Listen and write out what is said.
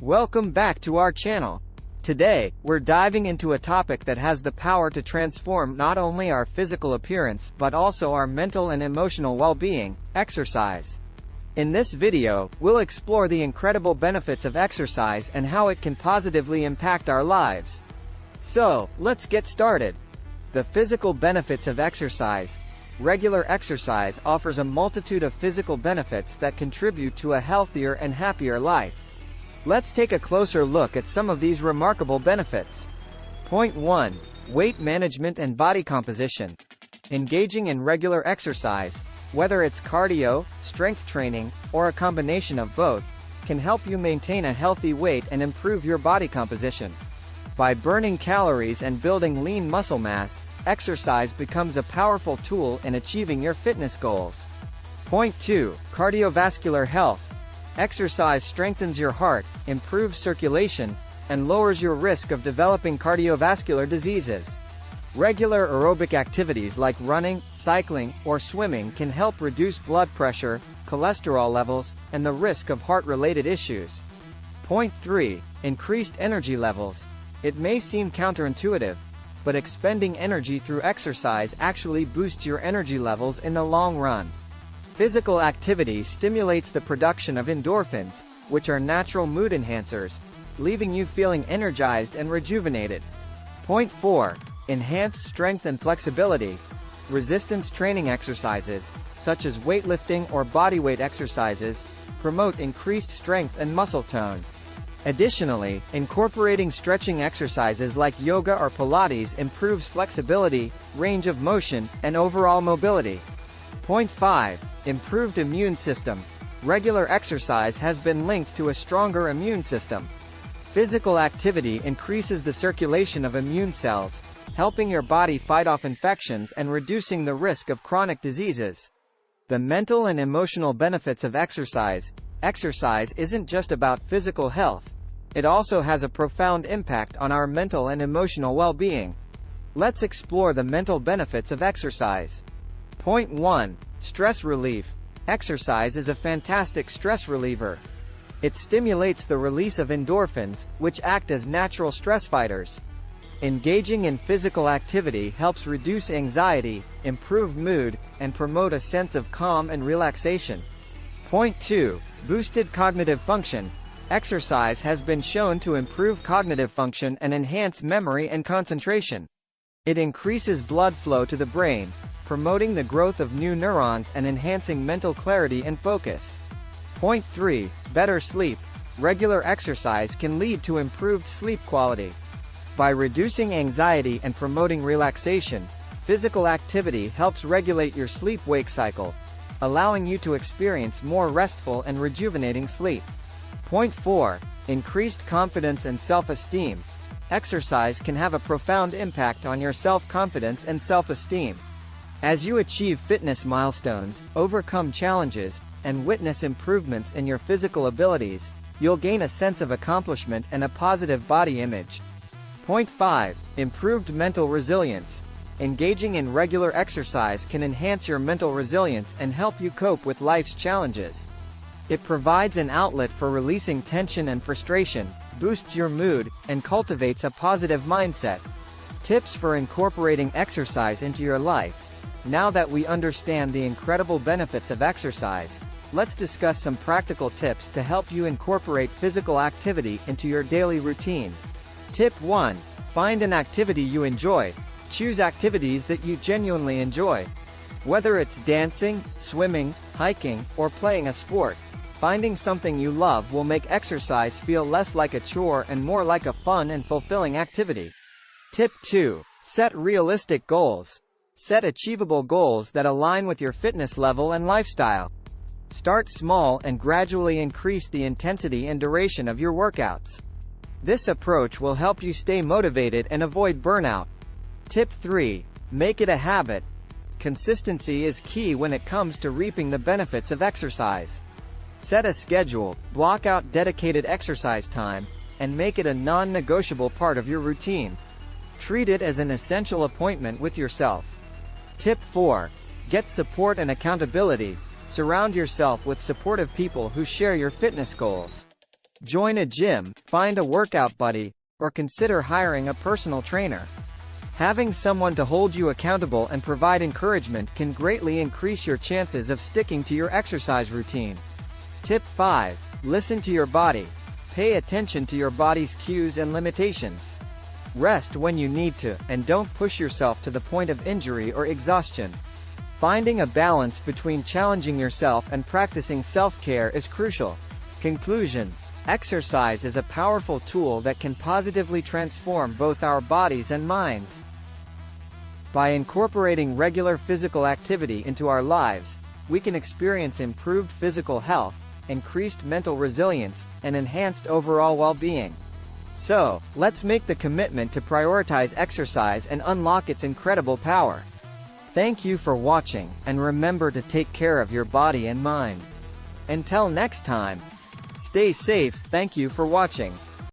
Welcome back to our channel. Today, we're diving into a topic that has the power to transform not only our physical appearance but also our mental and emotional well-being: exercise. In this video, we'll explore the incredible benefits of exercise and how it can positively impact our lives. So, let's get started. The physical benefits of exercise. Regular exercise offers a multitude of physical benefits that contribute to a healthier and happier life. Let's take a closer look at some of these remarkable benefits. Point 1. Weight management and body composition. Engaging in regular exercise, whether it's cardio, strength training, or a combination of both, can help you maintain a healthy weight and improve your body composition. By burning calories and building lean muscle mass, exercise becomes a powerful tool in achieving your fitness goals. Point 2. Cardiovascular health. Exercise strengthens your heart, improves circulation, and lowers your risk of developing cardiovascular diseases. Regular aerobic activities like running, cycling, or swimming can help reduce blood pressure, cholesterol levels, and the risk of heart-related issues. Point 3. Increased energy levels. It may seem counterintuitive, but expending energy through exercise actually boosts your energy levels in the long run. Physical activity stimulates the production of endorphins, which are natural mood enhancers, leaving you feeling energized and rejuvenated. Point 4. Enhanced strength and flexibility. Resistance training exercises, such as weightlifting or bodyweight exercises, promote increased strength and muscle tone. Additionally, incorporating stretching exercises like yoga or Pilates improves flexibility, range of motion, and overall mobility. Point 5. Improved immune system. Regular exercise has been linked to a stronger immune system. Physical activity increases the circulation of immune cells, helping your body fight off infections and reducing the risk of chronic diseases. The mental and emotional benefits of exercise. Exercise isn't just about physical health. It also has a profound impact on our mental and emotional well-being. Let's explore the mental benefits of exercise. Point 1. Stress relief. Exercise is a fantastic stress reliever. It stimulates the release of endorphins, which act as natural stress fighters. Engaging in physical activity helps reduce anxiety, improve mood, and promote a sense of calm and relaxation. Point 2. Boosted cognitive function. Exercise has been shown to improve cognitive function and enhance memory and concentration. It increases blood flow to the brain, promoting the growth of new neurons and enhancing mental clarity and focus. Point 3. Better sleep. Regular exercise can lead to improved sleep quality. By reducing anxiety and promoting relaxation, physical activity helps regulate your sleep-wake cycle, allowing you to experience more restful and rejuvenating sleep. Point 4. Increased confidence and self-esteem. Exercise can have a profound impact on your self-confidence and self-esteem. As you achieve fitness milestones, overcome challenges, and witness improvements in your physical abilities, you'll gain a sense of accomplishment and a positive body image. Point 5. Improved mental resilience. Engaging in regular exercise can enhance your mental resilience and help you cope with life's challenges. It provides an outlet for releasing tension and frustration, boosts your mood, and cultivates a positive mindset. Tips for incorporating exercise into your life. Now that we understand the incredible benefits of exercise, let's discuss some practical tips to help you incorporate physical activity into your daily routine. Tip 1. Find an activity you enjoy. Choose activities that you genuinely enjoy. Whether it's dancing, swimming, hiking, or playing a sport, finding something you love will make exercise feel less like a chore and more like a fun and fulfilling activity. Tip 2. Set realistic goals. Set achievable goals that align with your fitness level and lifestyle. Start small and gradually increase the intensity and duration of your workouts. This approach will help you stay motivated and avoid burnout. Tip 3. Make it a habit. Consistency is key when it comes to reaping the benefits of exercise. Set a schedule, block out dedicated exercise time, and make it a non-negotiable part of your routine. Treat it as an essential appointment with yourself. Tip 4. Get support and accountability. Surround yourself with supportive people who share your fitness goals. Join a gym, find a workout buddy, or consider hiring a personal trainer. Having someone to hold you accountable and provide encouragement can greatly increase your chances of sticking to your exercise routine. Tip 5. Listen to your body. Pay attention to your body's cues and limitations. Rest when you need to, and don't push yourself to the point of injury or exhaustion. Finding a balance between challenging yourself and practicing self-care is crucial. Conclusion. Exercise is a powerful tool that can positively transform both our bodies and minds. By incorporating regular physical activity into our lives, we can experience improved physical health, increased mental resilience, and enhanced overall well-being. So, let's make the commitment to prioritize exercise and unlock its incredible power. Thank you for watching, and remember to take care of your body and mind. Until next time, stay safe. Thank you for watching.